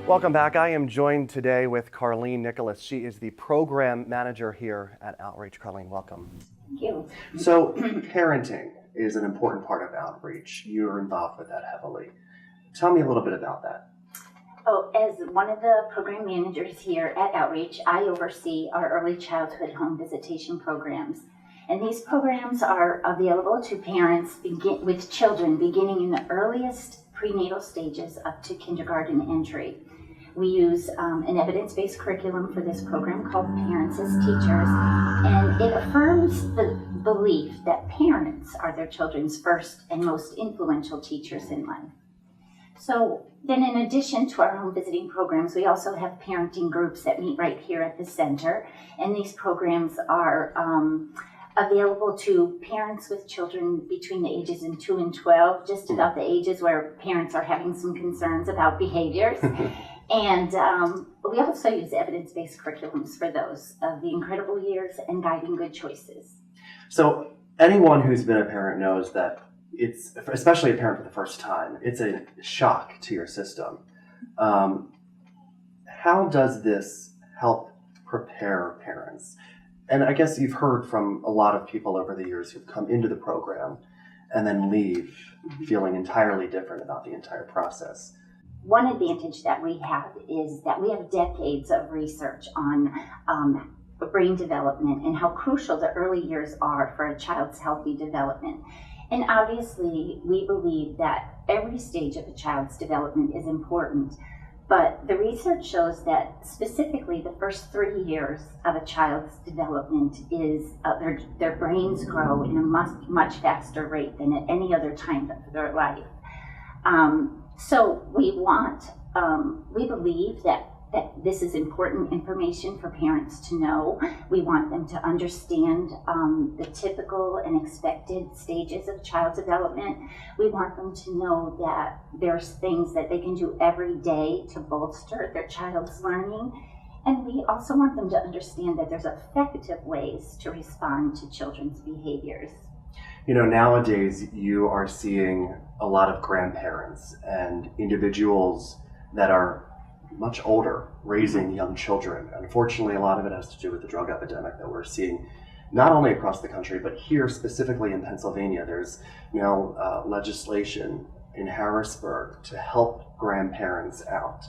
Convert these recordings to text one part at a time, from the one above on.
Welcome back. I am joined today with Carlene Nicholas. She is the program manager here at Outreach. Carlene, welcome. Thank you. So parenting is an important part of Outreach. You're involved with that heavily. Tell me a little bit about that. Oh, as one of the program managers here at Outreach, I oversee our early childhood home visitation programs. And these programs are available to parents with children beginning in the earliest prenatal stages up to kindergarten entry. We use an evidence-based curriculum for this program called Parents as Teachers, and it affirms the belief that parents are their children's first and most influential teachers in life. So then, in addition to our home visiting programs, we also have parenting groups that meet right here at the center, and these programs are available to parents with children between the ages of 2 and 12, just about the ages where parents are having some concerns about behaviors. And we also use evidence-based curriculums for those of the incredible years and guiding good choices. So anyone who's been a parent knows that it's, especially a parent for the first time, it's a shock to your system. How does this help prepare parents? And I guess you've heard from a lot of people over the years who've come into the program and then leave feeling entirely different about the entire process. One advantage that we have is that we have decades of research on brain development and how crucial the early years are for a child's healthy development. And obviously, we believe that every stage of a child's development is important, but the research shows that specifically the first 3 years of a child's development is their brains grow in a much faster rate than at any other time of their life. So we believe that this is important information for parents to know. We want them to understand the typical and expected stages of child development. We want them to know that there's things that they can do every day to bolster their child's learning. And we also want them to understand that there's effective ways to respond to children's behaviors. You know, nowadays you are seeing a lot of grandparents and individuals that are much older raising young children. Unfortunately, a lot of it has to do with the drug epidemic that we're seeing not only across the country, but here specifically in Pennsylvania. There's now legislation in Harrisburg to help grandparents out.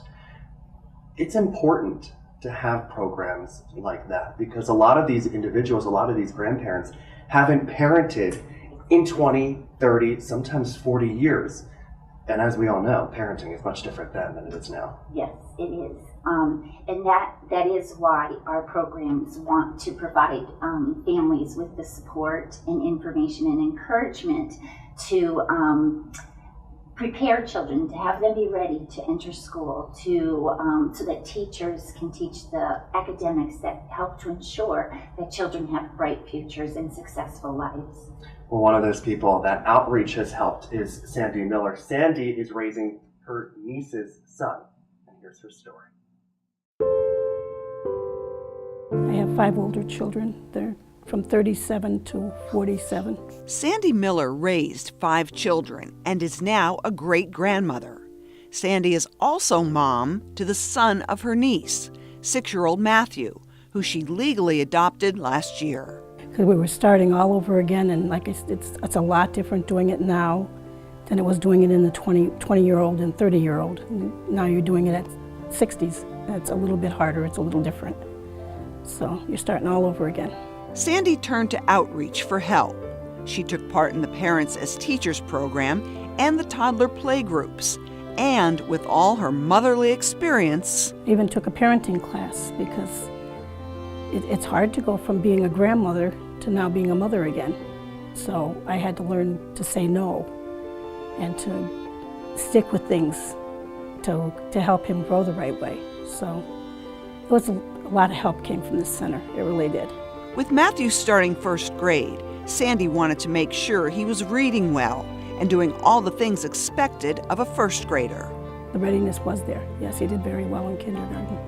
It's important to have programs like that because a lot of these individuals, a lot of these grandparents haven't parented in 20, 30, sometimes 40 years. And as we all know, parenting is much different then than it is now. Yes, it is. And that is why our programs want to provide families with the support and information and encouragement to prepare children, to have them be ready to enter school, so that teachers can teach the academics that help to ensure that children have bright futures and successful lives. Well, one of those people that Outreach has helped is Sandy Miller. Sandy is raising her niece's son, and here's her story. I have 5 older children. They're from 37 to 47. Sandy Miller raised 5 children and is now a great-grandmother. Sandy is also mom to the son of her niece, 6-year-old Matthew, who she legally adopted last year. Because we were starting all over again, and like it's a lot different doing it now than it was doing it in the 20-year-old and 30-year-old. Now you're doing it at 60s. It's a little bit harder, it's a little different. So you're starting all over again. Sandy turned to Outreach for help. She took part in the Parents as Teachers program and the toddler play groups. And with all her motherly experience, I even took a parenting class because it's hard to go from being a grandmother to now being a mother again. So I had to learn to say no and to stick with things to help him grow the right way. So it was a lot of help came from this center. It really did. With Matthew starting first grade, Sandy wanted to make sure he was reading well and doing all the things expected of a first grader. The readiness was there. Yes, he did very well in kindergarten.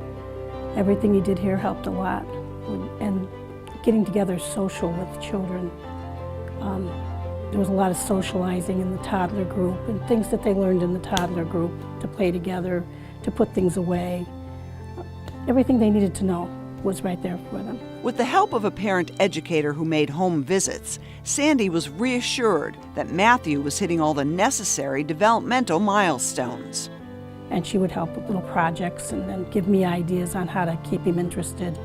Everything he did here helped a lot. And getting together social with children. There was a lot of socializing in the toddler group and things that they learned in the toddler group to play together, to put things away. Everything they needed to know was right there for them. With the help of a parent educator who made home visits, Sandy was reassured that Matthew was hitting all the necessary developmental milestones. And she would help with little projects and then give me ideas on how to keep him interested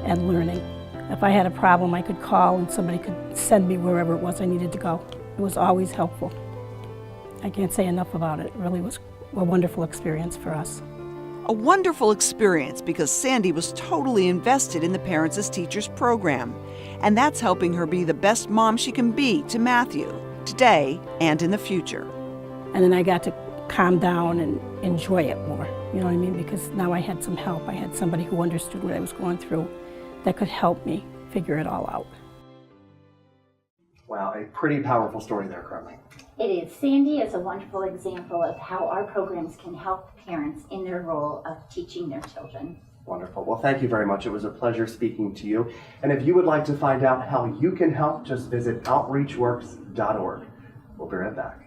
and learning. If I had a problem, I could call and somebody could send me wherever it was I needed to go. It was always helpful. I can't say enough about it. It really was a wonderful experience for us. A wonderful experience because Sandy was totally invested in the Parents as Teachers program, and that's helping her be the best mom she can be to Matthew, today and in the future. And then I got to calm down and enjoy it more, you know what I mean? Because now I had some help. I had somebody who understood what I was going through that could help me figure it all out. Wow, a pretty powerful story there, Carly. It is. Sandy is a wonderful example of how our programs can help parents in their role of teaching their children. Wonderful. Well, thank you very much. It was a pleasure speaking to you. And if you would like to find out how you can help, just visit outreachworks.org. We'll be right back.